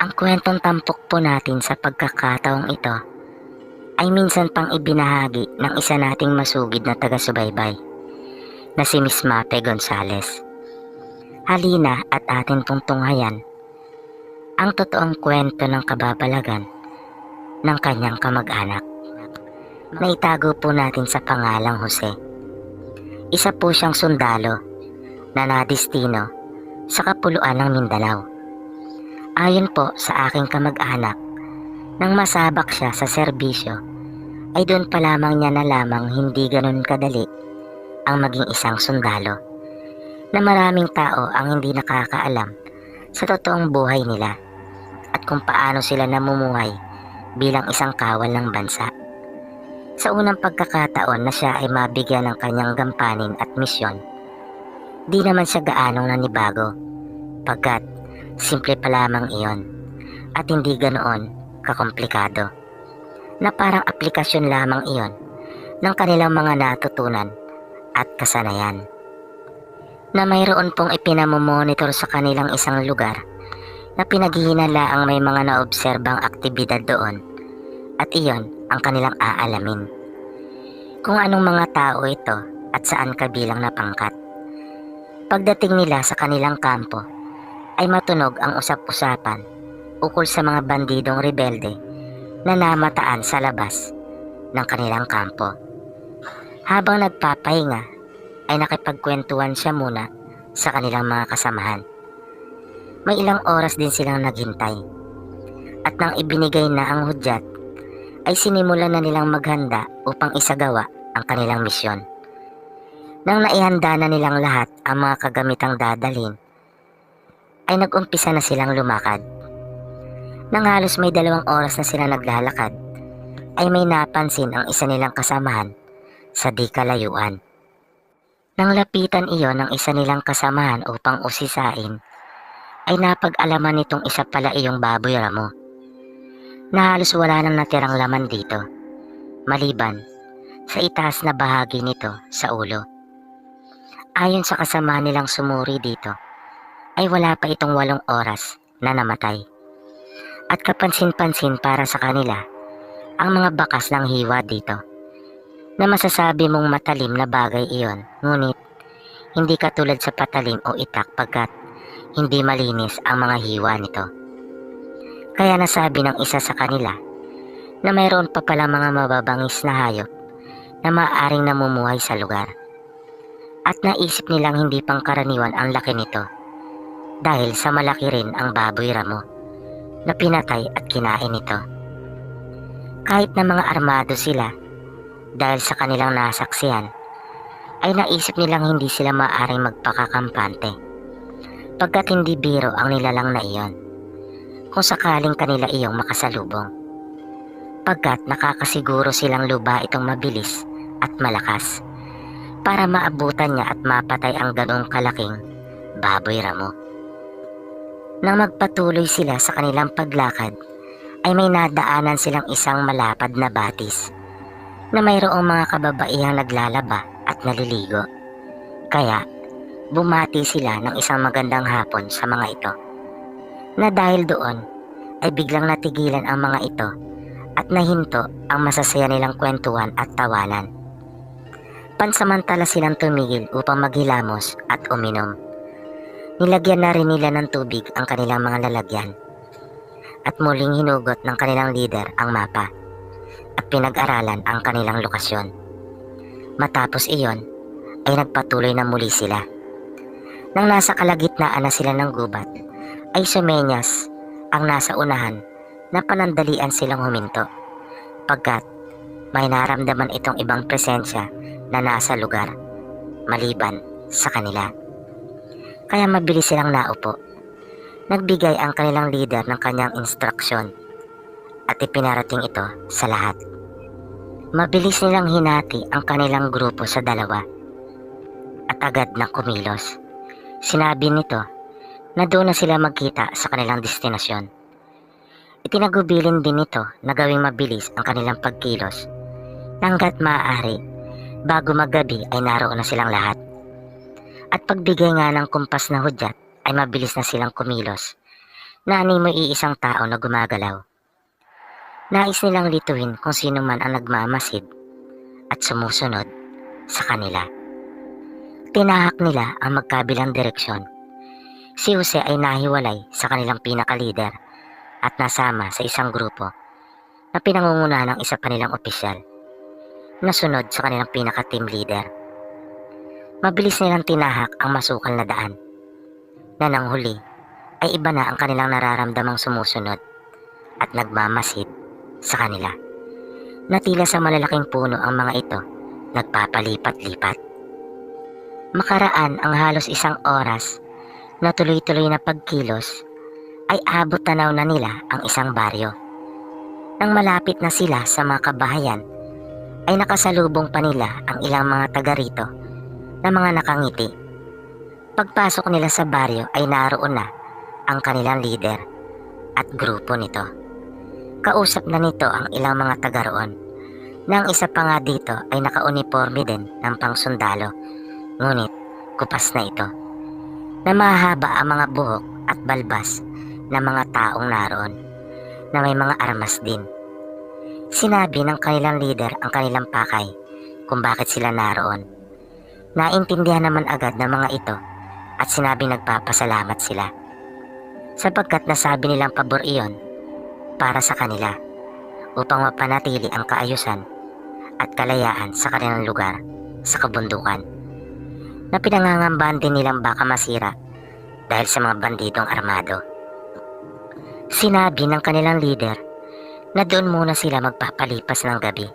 Ang kwentong tampok po natin sa pagkakataong ito ay minsan pang ibinahagi ng isa nating masugid na taga-subaybay na si Miss Mape Gonzales. Halina at atin pong tunghayan ang totoong kwento ng kababalagan ng kanyang kamag-anak na itago po natin sa pangalang Jose. Isa po siyang sundalo na nadistino sa kapuluan ng Mindanao. Ayon po sa aking kamag-anak, nang masabak siya sa serbisyo, ay doon pa lamang niya nalamang hindi ganun kadali ang maging isang sundalo, na maraming tao ang hindi nakakaalam sa totoong buhay nila at kung paano sila namumuhay bilang isang kawal ng bansa. Sa unang pagkakataon na siya ay mabigyan ng kanyang gampanin at misyon, di naman siya gaanong nanibago, pagkat simple pa lamang iyon at hindi ganoon kakomplikado, na parang aplikasyon lamang iyon ng kanilang mga natutunan at kasanayan, na mayroon pong ipinamomonitor sa kanilang isang lugar na pinaghihinalaang may mga naobserbang aktibidad doon at iyon ang kanilang aalamin. Kung anong mga tao ito at saan kabilang na pangkat. Pagdating nila sa kanilang kampo ay matunog ang usap-usapan ukol sa mga bandidong rebelde na namataan sa labas ng kanilang kampo. Habang nagpapahinga ay nakipagkwentuhan siya muna sa kanilang mga kasamahan. May ilang oras din silang naghintay at nang ibinigay na ang hudyat ay sinimulan na nilang maghanda upang isagawa ang kanilang misyon. Nang naihanda na nilang lahat ang mga kagamitang dadalhin, ay nag-umpisa na silang lumakad. Nang halos may 2 oras na sila naglalakad, ay may napansin ang isa nilang kasamahan sa di kalayuan. Nang lapitan iyon ng isa nilang kasamahan upang usisain, ay napag-alaman nitong isa pala iyong baboy ramo, na halos wala nang natirang laman dito, maliban sa itaas na bahagi nito sa ulo. Ayon sa kasama nilang sumuri dito, ay wala pa itong 8 oras na namatay. At kapansin-pansin para sa kanila ang mga bakas ng hiwa dito, na masasabi mong matalim na bagay iyon, ngunit hindi katulad sa patalim o itak pagkat hindi malinis ang mga hiwa nito. Kaya nasabi ng isa sa kanila na mayroon pa pala mga mababangis na hayop na maaaring namumuhay sa lugar. At naisip nilang hindi pangkaraniwan ang laki nito dahil sa malaki rin ang baboy ramo na pinatay at kinain nito. Kahit na mga armado sila dahil sa kanilang nasaksihan, ay naisip nilang hindi sila maaaring magpakakampante pagkat hindi biro ang nilalang na iyon kung sakaling kanila iyong makasalubong, pagkat nakakasiguro silang luba itong mabilis at malakas para maabutan niya at mapatay ang ganoong kalaking baboy ramo. Nang magpatuloy sila sa kanilang paglakad, ay may nadaanan silang isang malapad na batis na mayroong mga kababaihang naglalaba at naliligo. Kaya bumati sila ng isang magandang hapon sa mga ito, na dahil doon ay biglang natigilan ang mga ito at nahinto ang masasaya nilang kwentuhan at tawanan. Pansamantala silang tumigil upang maghilamos at uminom. Nilagyan na rin nila ng tubig ang kanilang mga lalagyan at muling hinugot ng kanilang leader ang mapa at pinag-aralan ang kanilang lokasyon. Matapos iyon ay nagpatuloy na muli sila. Nang nasa kalagitnaan na sila ng gubat, ay sumenyas ang nasa unahan na panandalian silang huminto, pagkat may naramdaman itong ibang presensya na nasa lugar maliban sa kanila. Kaya mabilis silang naupo. Nagbigay ang kanilang leader ng kanyang instruksyon at ipinarating ito sa lahat. Mabilis nilang hinati ang kanilang grupo sa 2 at agad na kumilos. Sinabi nito na doon na sila magkita sa kanilang destinasyon. Itinagubilin din nito na gawing mabilis ang kanilang pagkilos hanggat maaari bago maggabi ay naroon na silang lahat. At pagbigay nga ng kumpas na hudyat ay mabilis na silang kumilos na animoy iisang tao na gumagalaw. Nais nilang lituin kung sino man ang nagmamasid at sumusunod sa kanila. Tinahak nila ang magkabilang direksyon. Si Jose ay nahiwalay sa kanilang pinaka-leader at nasama sa isang grupo na pinangungunahan ng isa pa nilang opisyal na sunod sa kanilang pinaka-team leader. Mabilis nilang tinahak ang masukal na daan na nang huli ay iba na ang kanilang nararamdamang sumusunod at nagmamasid sa kanila. Natila sa malalaking puno ang mga ito, nagpapalipat-lipat. Makaraan ang halos isang oras na tuloy-tuloy na pagkilos ay abot tanaw na nila ang isang baryo. Nang malapit na sila sa mga kabahayan ay nakasalubong pa nila ang ilang mga taga rito na mga nakangiti. Pagpasok nila sa baryo ay naroon na ang kanilang leader at grupo nito. Kausap na nito ang ilang mga taga roon na ang isa pa nga dito ay nakauniforme din ng pangsundalo, ngunit kupas na ito, na mahaba ang mga buhok at balbas ng mga taong naroon na may mga armas din. Sinabi ng kanilang leader ang kanilang pakay kung bakit sila naroon. Naintindihan naman agad ng mga ito at sinabing nagpapasalamat sila sapagkat nasabi nilang pabor iyon para sa kanila upang mapanatili ang kaayusan at kalayaan sa kanilang lugar sa kabundukan na pinangangambahan din nilang baka masira dahil sa mga bandidong armado. Sinabi ng kanilang leader na doon muna sila magpapalipas ng gabi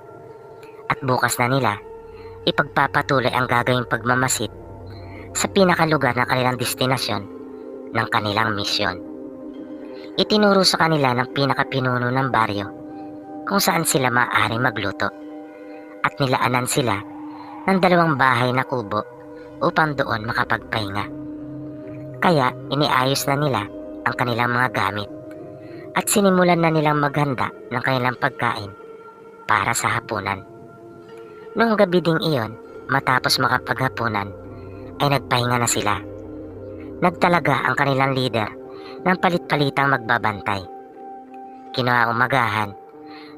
at bukas na nila ipagpapatuloy ang gagawing pagmamasid sa pinakalugar ng kanilang destinasyon ng kanilang misyon. Itinuro sa kanila ng pinakapinuno ng baryo kung saan sila maaaring magluto at nilaanan sila ng 2 bahay na kubo upang doon makapagpahinga. Kaya iniayos na nila ang kanilang mga gamit at sinimulan na nilang maghanda ng kanilang pagkain para sa hapunan. Noong gabi ding iyon, matapos makapaghapunan, ay nagpahinga na sila. Nagtalaga ang kanilang leader ng palit-palitang magbabantay. Kinaumagahan,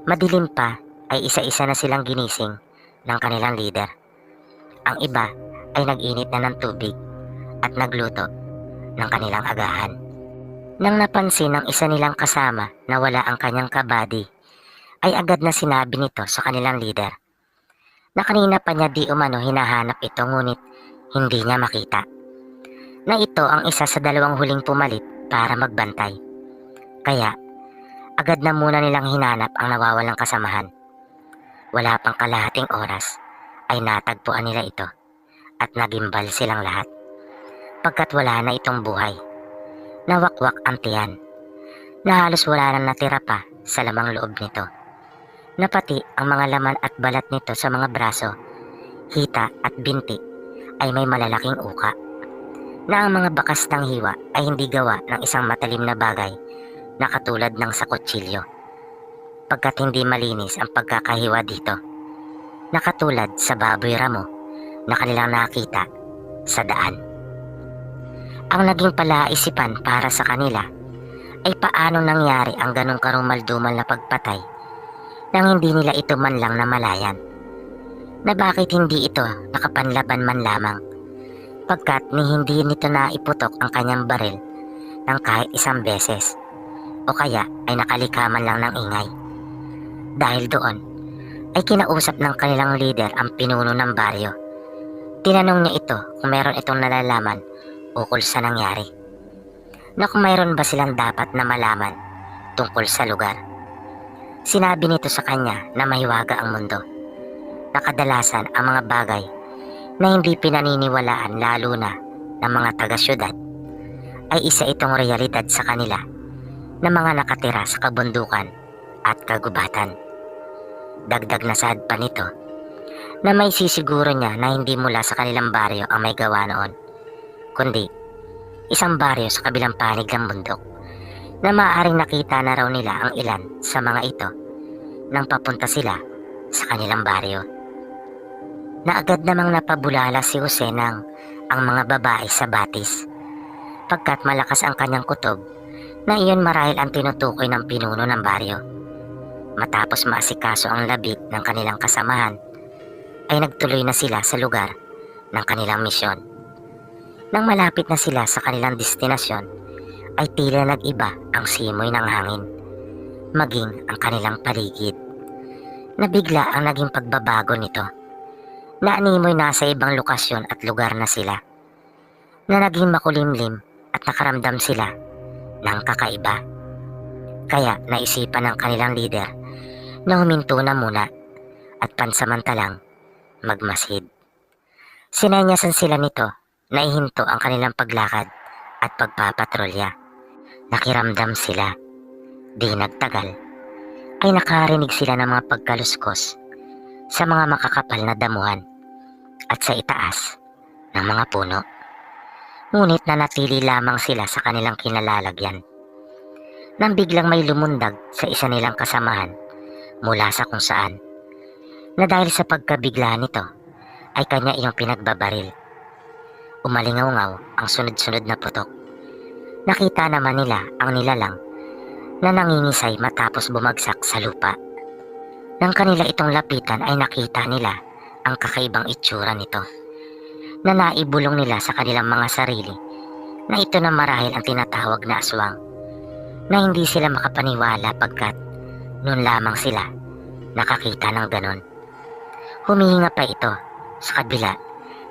madilim pa ay isa-isa na silang ginising ng kanilang leader. Ang iba ay nag-init na ng tubig at nagluto ng kanilang agahan. Nang napansin ng isa nilang kasama na wala ang kanyang kabady, ay agad na sinabi nito sa kanilang leader na kanina pa niya di umano hinahanap ito ngunit hindi niya makita, na ito ang isa sa 2 huling pumalit para magbantay. Kaya agad na muna nilang hinanap ang nawawalang kasamahan. Wala pang kalahating oras ay natagpuan nila ito at nagimbal silang lahat pagkat wala na itong buhay. Nawakwak ang tiyan na halos wala nang natira pa sa lamang loob nito, na pati ang mga laman at balat nito sa mga braso, hita at binti ay may malalaking uka, na ang mga bakas ng hiwa ay hindi gawa ng isang matalim na bagay na katulad ng sa kutsilyo, pagkat hindi malinis ang pagkakahiwa dito, na katulad sa baboy ramo na kanilang nakita sa daan. Ang naging palaisipan para sa kanila ay paano nangyari ang ganong karumaldumal na pagpatay nang hindi nila ito man lang namalayan, na bakit hindi ito nakapanlaban man lamang pagkat ni hindi nito naiputok ang kanyang baril ng kahit isang beses o kaya ay nakalikaman lang ng ingay. Dahil doon ay kinausap ng kanilang leader ang pinuno ng baryo. Tinanong niya ito kung meron itong nalalaman ukol sa nangyari, na kung mayroon ba silang dapat na malaman tungkol sa lugar. Sinabi nito sa kanya na mahiwaga ang mundo, na kadalasan ang mga bagay na hindi pinaniniwalaan lalo na ng mga taga-syudad ay isa itong realidad sa kanila na mga nakatira sa kabundukan at kagubatan. Dagdag na saad pa nito na may sisiguro niya na hindi mula sa kanilang baryo ang may gawa noon, kundi isang baryo sa kabilang panig ng bundok, na maaaring nakita na raw nila ang ilan sa mga ito nang papunta sila sa kanilang baryo. Na agad namang napabulala si Jose ng ang mga babae sa batis, pagkat malakas ang kanyang kutob na iyon marahil ang tinutukoy ng pinuno ng baryo. Matapos maasikaso ang labi ng kanilang kasamahan, ay nagtuloy na sila sa lugar ng kanilang misyon. Nang malapit na sila sa kanilang destinasyon, ay tila nag-iba ang simoy ng hangin, maging ang kanilang paligid. Nabigla ang naging pagbabago nito. Naanimoy nasa ibang lokasyon at lugar na sila, na naging makulimlim at nakaramdam sila ng kakaiba. Kaya naisipan ng kanilang leader na huminto na muna at pansamantalang magmasid. Sinenyasan sila nito na ihinto ang kanilang paglakad at pagpapatrolya. Nakiramdam sila. Di nagtagal ay nakarinig sila ng mga pagkaluskos sa mga makakapal na damuhan at sa itaas ng mga puno. Ngunit nanatili lamang sila sa kanilang kinalalagyan. Nang biglang may lumundag sa isa nilang kasamahan mula sa kung saan, na dahil sa pagkabigla nito ay kanya iyong pinagbabaril. Umalingaw-ngaw ang sunod-sunod na putok. Nakita naman nila ang nilalang na nangingisay matapos bumagsak sa lupa. Nang kanila itong lapitan ay nakita nila ang kakaibang itsura nito, na naibulong nila sa kanilang mga sarili na ito na marahil ang tinatawag na aswang, na hindi sila makapaniwala pagkat noon lamang sila nakakita ng ganon. Humihinga pa ito sa kabila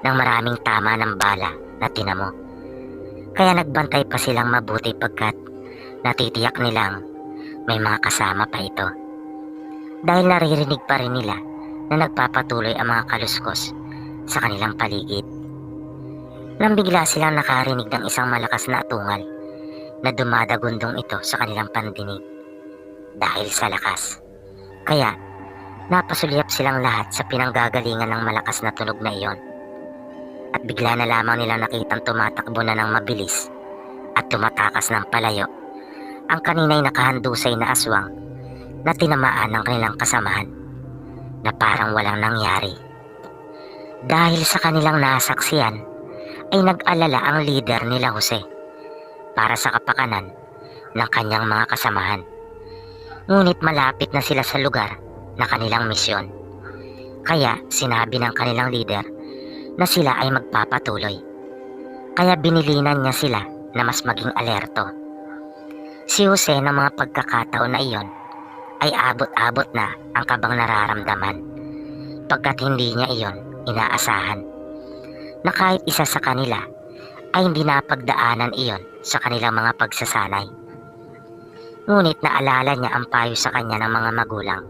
ng maraming tama ng bala na tinamo. Kaya nagbantay pa silang mabuti pagkat natitiyak nilang may mga kasama pa ito. Dahil naririnig pa rin nila na nagpapatuloy ang mga kaluskos sa kanilang paligid. Nang bigla silang nakarinig ng isang malakas na atungal na dumadagundong ito sa kanilang pandinig dahil sa lakas. Kaya napasulyap silang lahat sa pinanggagalingan ng malakas na tunog na iyon. At bigla na lamang nilang nakitang tumatakbo na ng mabilis at tumatakas ng palayo ang kanina'y nakahandusay na aswang na tinamaan ng kanilang kasamahan na parang walang nangyari. Dahil sa kanilang nasaksiyan ay nag-alala ang leader nila Jose para sa kapakanan ng kanyang mga kasamahan. Ngunit malapit na sila sa lugar na kanilang misyon. Kaya sinabi ng kanilang leader na sila ay magpapatuloy. Kaya binilinan niya sila na mas maging alerto. Si Jose ng mga pagkakataon na iyon ay abot-abot na ang kabang nararamdaman pagkat hindi niya iyon inaasahan, na kahit isa sa kanila ay hindi napagdaanan iyon sa kanilang mga pagsasanay. Ngunit naalala niya ang payo sa kanya ng mga magulang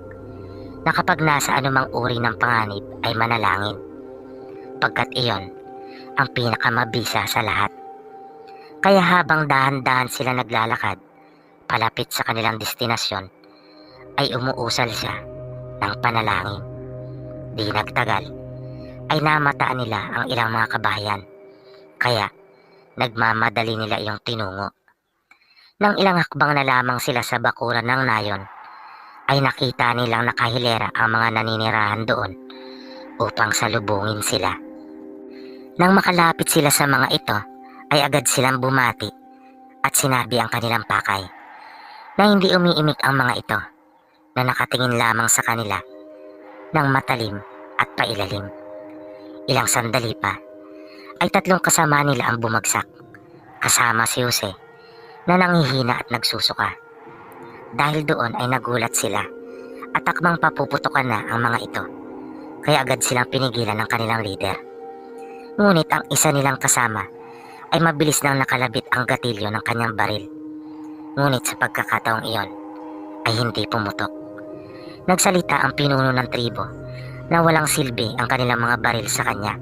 na kapag nasa anumang uri ng panganib ay manalangin, pagkat iyon ang pinakamabisa sa lahat. Kaya habang dahan-dahan sila naglalakad palapit sa kanilang destinasyon, ay umuusal siya ng panalangin. Di nagtagal ay namataan nila ang ilang mga kabayan, kaya nagmamadali nila iyong tinungo. Nang ilang hakbang na lamang sila sa bakuran ng nayon, ay nakita nilang nakahilera ang mga naninirahan doon upang salubungin sila. Nang makalapit sila sa mga ito, ay agad silang bumati at sinabi ang kanilang pakay, na hindi umiimik ang mga ito, na nakatingin lamang sa kanila ng matalim at pailalim. Ilang sandali pa ay tatlong kasama nila ang bumagsak, kasama si Jose na nanghihina at nagsusuka. Dahil doon ay nagulat sila at takmang papuputukan na ang mga ito, kaya agad silang pinigilan ng kanilang leader. Ngunit ang isa nilang kasama ay mabilis nang nakalabit ang gatilyo ng kanyang baril. Ngunit sa pagkakataong iyon ay hindi pumutok. Nagsalita ang pinuno ng tribo na walang silbi ang kanilang mga baril sa kanya.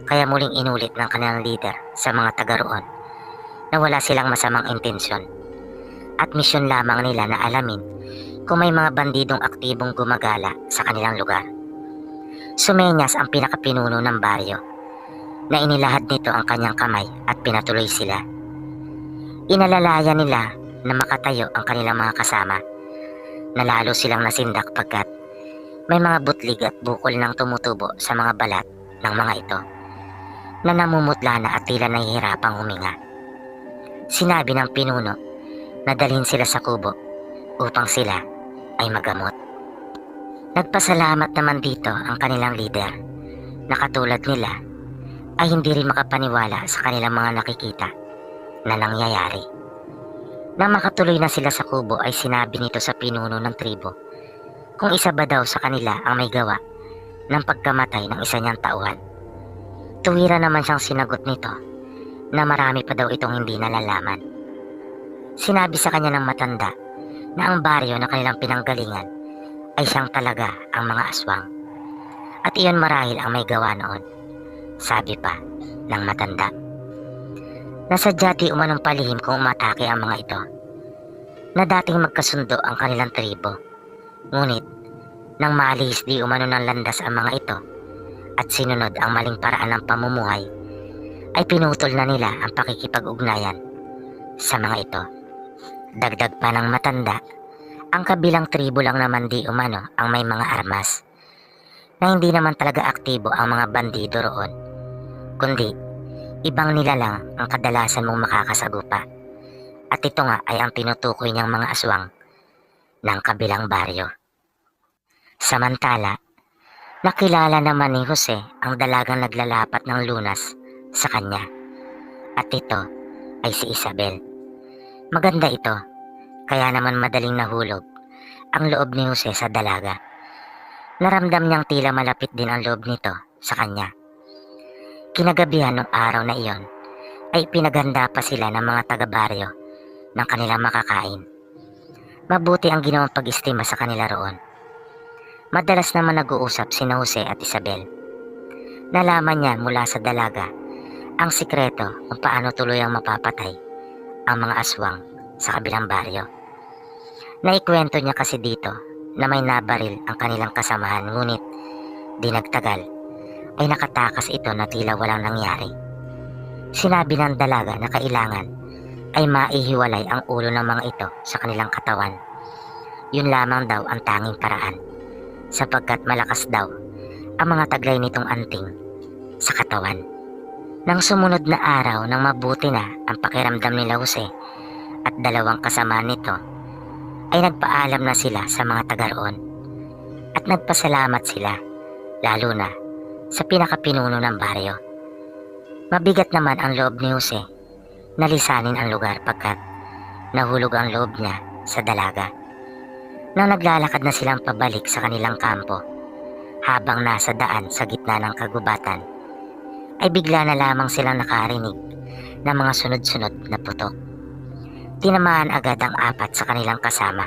Kaya muling inulit ng kanilang leader sa mga taga roon na wala silang masamang intensyon at misyon lamang nila na alamin kung may mga bandidong aktibong gumagala sa kanilang lugar. Sumenyas ang pinakapinuno ng baryo na inilahad nito ang kanyang kamay at pinatuloy sila. Inalalaya nila na makatayo ang kanilang mga kasama, na lalo silang nasindak pagkat may mga butlig at bukol ng tumutubo sa mga balat ng mga ito na namumutla na at tila nahihirapang huminga. Sinabi ng pinuno Nadalhin sila sa kubo upang sila ay magamot. Nagpasalamat naman dito ang kanilang leader na katulad nila ay hindi rin makapaniwala sa kanilang mga nakikita na nangyayari. Nang makatuloy na sila sa kubo ay sinabi nito sa pinuno ng tribo kung isa ba daw sa kanila ang may gawa ng pagkamatay ng isa niyang tauhan. Tuwira naman siyang sinagot nito na marami pa daw itong hindi nalalaman. Sinabi sa kanya ng matanda na ang baryo na kanilang pinanggalingan ay siyang talaga ang mga aswang. At iyon marahil ang may gawa noon, sabi pa ng matanda. Nasadya di umanong palihim kung umatake ang mga ito, na dating magkasundo ang kanilang tribo. Ngunit, nang malihis di umano ng landas ang mga ito at sinunod ang maling paraan ng pamumuhay, ay pinutol na nila ang pakikipag-ugnayan sa mga ito. Dagdag pa ng matanda, ang kabilang tribo lang naman di umano ang may mga armas, na hindi naman talaga aktibo ang mga bandido roon, kundi ibang nilalang ang kadalasan mong makakasagupa. At ito nga ay ang tinutukoy niyang mga aswang ng kabilang baryo. Samantala, nakilala naman ni Jose ang dalagang naglalapat ng lunas sa kanya. At ito ay si Isabel. Maganda ito, kaya naman madaling nahulog ang loob ni Jose sa dalaga. Naramdam niyang tila malapit din ang loob nito sa kanya. Kinagabihan ng araw na iyon ay pinaganda pa sila ng mga taga-baryo ng kanilang makakain. Mabuti ang ginawang pag-istima sa kanila roon. Madalas naman nag-uusap sina Jose at Isabel. Nalaman niya mula sa dalaga ang sikreto kung paano tuluyang mapapatay ang mga aswang sa kabilang baryo. Naikwento niya kasi dito na may nabaril ang kanilang kasamahan, ngunit di nagtagal ay nakatakas ito na tila walang nangyari. Sinabi ng dalaga na kailangan ay maihiwalay ang ulo ng mga ito sa kanilang katawan. Yun lamang daw ang tanging paraan, sapagkat malakas daw ang mga taglay nitong anting sa katawan. Nang sumunod na araw nang mabuti na ang pakiramdam nila Jose at dalawang kasama nito, ay nagpaalam na sila sa mga taga roon at nagpasalamat sila, lalo na sa pinakapinuno ng baryo. Mabigat naman ang loob ni Jose na lisanin ang lugar pagkat nahulog ang loob niya sa dalaga. Nang naglalakad na silang pabalik sa kanilang kampo, habang nasa daan sa gitna ng kagubatan, ay bigla na lamang silang nakarinig ng mga sunod-sunod na putok. Tinamaan agad ang apat sa kanilang kasama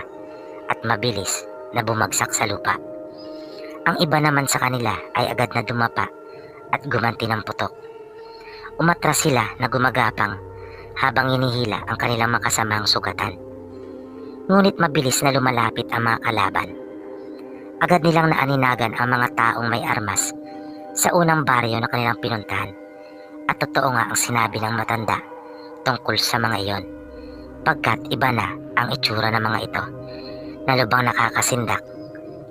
at mabilis na bumagsak sa lupa. Ang iba naman sa kanila ay agad na dumapa at gumanti ng putok. Umatras sila na gumagapang habang inihila ang kanilang makasamang sugatan. Ngunit mabilis na lumalapit ang mga kalaban. Agad nilang naaninagan ang mga taong may armas sa unang baryo na kanilang pinuntahan. At totoo nga ang sinabi ng matanda tungkol sa mga iyon, pagkat iba na ang itsura ng mga ito na lubang nakakasindak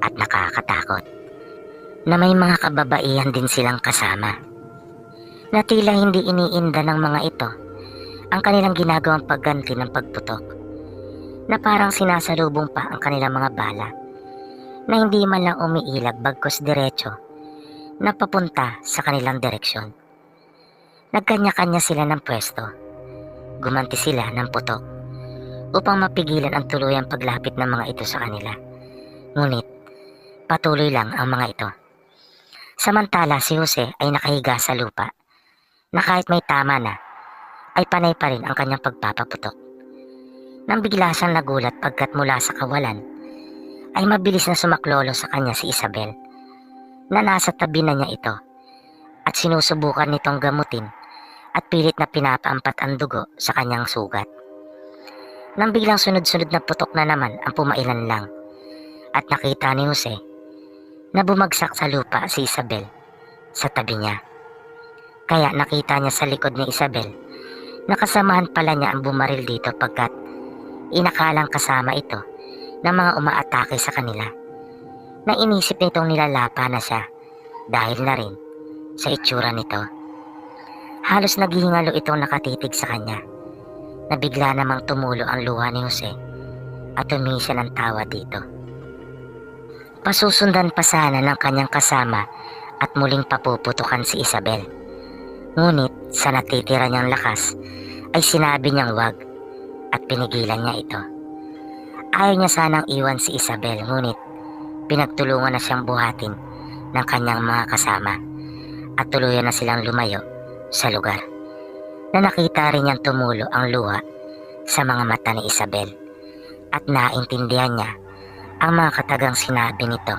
at nakakatakot. Na may mga kababaihan din silang kasama na tila hindi iniinda ng mga ito ang kanilang ginagawang pagganti ng pagputok, na parang sinasalubong pa ang kanilang mga bala na hindi man lang umiilag bagkus diretso na papunta sa kanilang direksyon. Nagkanya-kanya sila ng pwesto. Gumanti sila ng putok upang mapigilan ang tuluyang paglapit ng mga ito sa kanila. Ngunit patuloy lang ang mga ito. Samantala si Jose ay nakahiga sa lupa na kahit may tama na ay panay pa rin ang kanyang pagpapaputok. Nang bigla siyang nagulat pagkat mula sa kawalan ay mabilis na sumaklolo sa kanya si Isabel na nasa tabi na niya ito at sinusubukan nitong gamutin at pilit na pinapaampat ang dugo sa kanyang sugat. Nang biglang sunod-sunod na putok na naman ang pumailan lang at nakita ni Jose na bumagsak sa lupa si Isabel sa tabi niya. Kaya nakita niya sa likod ni Isabel na kasamahan pala niya ang bumaril dito pagkat inakalang kasama ito ng mga umaatake sa kanila. Nang inisip nitong nilalapa na siya dahil na rin sa itsura nito. Halos naghihingalo itong nakatitig sa kanya. na bigla namang tumulo ang luha ni Jose at humingi siya ng tawa dito. Pasusundan pa sana ng kanyang kasama at muling papuputukan si Isabel. Ngunit sa natitira niyang lakas ay sinabi niyang wag at pinigilan niya ito. Ayaw niya sanang iwan si Isabel, ngunit pinagtulungan na siyang buhatin ng kanyang mga kasama at tuluyan na silang lumayo sa lugar. Na nakita rin niyang tumulo ang luha sa mga mata ni Isabel at naintindihan niya ang mga katagang sinabi nito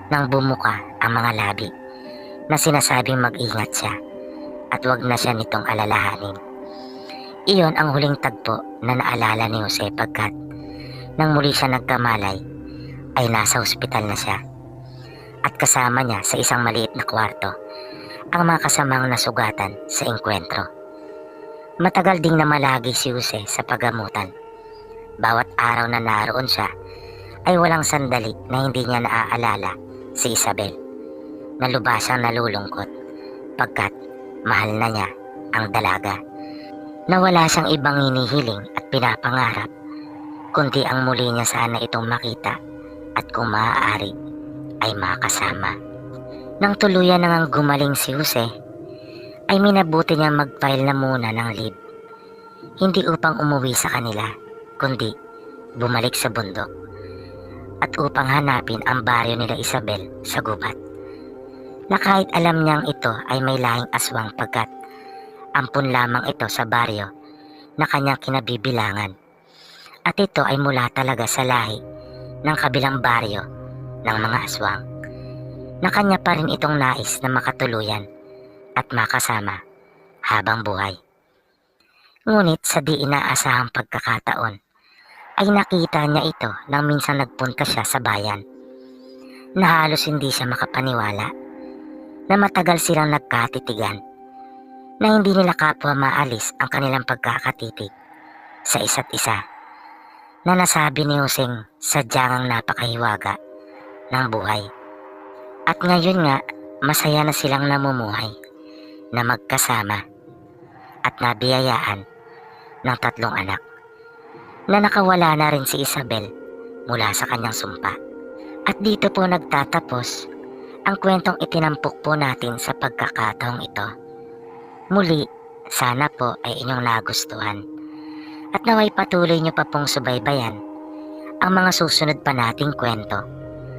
nang bumuka ang mga labi na sinasabing mag-ingat siya at wag na siya nitong alalahanin. Iyon ang huling tagpo na naalala ni Jose pagkat nang muli siya nagkamalay ay nasa ospital na siya at kasama niya sa isang maliit na kwarto ang mga kasamang nasugatan sa engkwentro. Matagal ding namalagi si Jose sa paggamutan. Bawat araw na naroon siya ay walang sandali na hindi niya naaalala si Isabel, na lubasang nalulungkot pagkat mahal na niya ang dalaga, na wala siyang ibang hinihiling at pinapangarap kundi ang muli niya sana itong makita at kung maaari ay makasama. Nang tuluyan nang gumaling si Jose ay minabuti niyang mag-file na muna ng leave, hindi upang umuwi sa kanila kundi bumalik sa bundok at upang hanapin ang baryo nila Isabel sa gubat, na kahit alam niyang ito ay may lahing aswang pagkat ampun lamang ito sa baryo na kanyang kinabibilangan at ito ay mula talaga sa lahi ng kabilang baryo ng mga aswang, na kanya pa rin itong nais na makatuluyan at makasama habang buhay. Ngunit sa di inaasahang pagkakataon ay nakita niya ito nang minsan nagpunta siya sa bayan, na halos hindi siya makapaniwala na matagal silang nagkatitigan, na hindi nila kapwa maalis ang kanilang pagkakatitig sa isa't isa, na nasabi ni Joseng sadyang napakahiwaga ng buhay. At ngayon nga masaya na silang namumuhay na magkasama at nabiyayaan ng 3 anak, na nakawala na rin si Isabel mula sa kanyang sumpa. At dito po nagtatapos ang kwentong itinampok po natin sa pagkakataong ito. Muli, sana po ay inyong nagustuhan at naway patuloy nyo pa pong subaybayan ang mga susunod pa nating kwento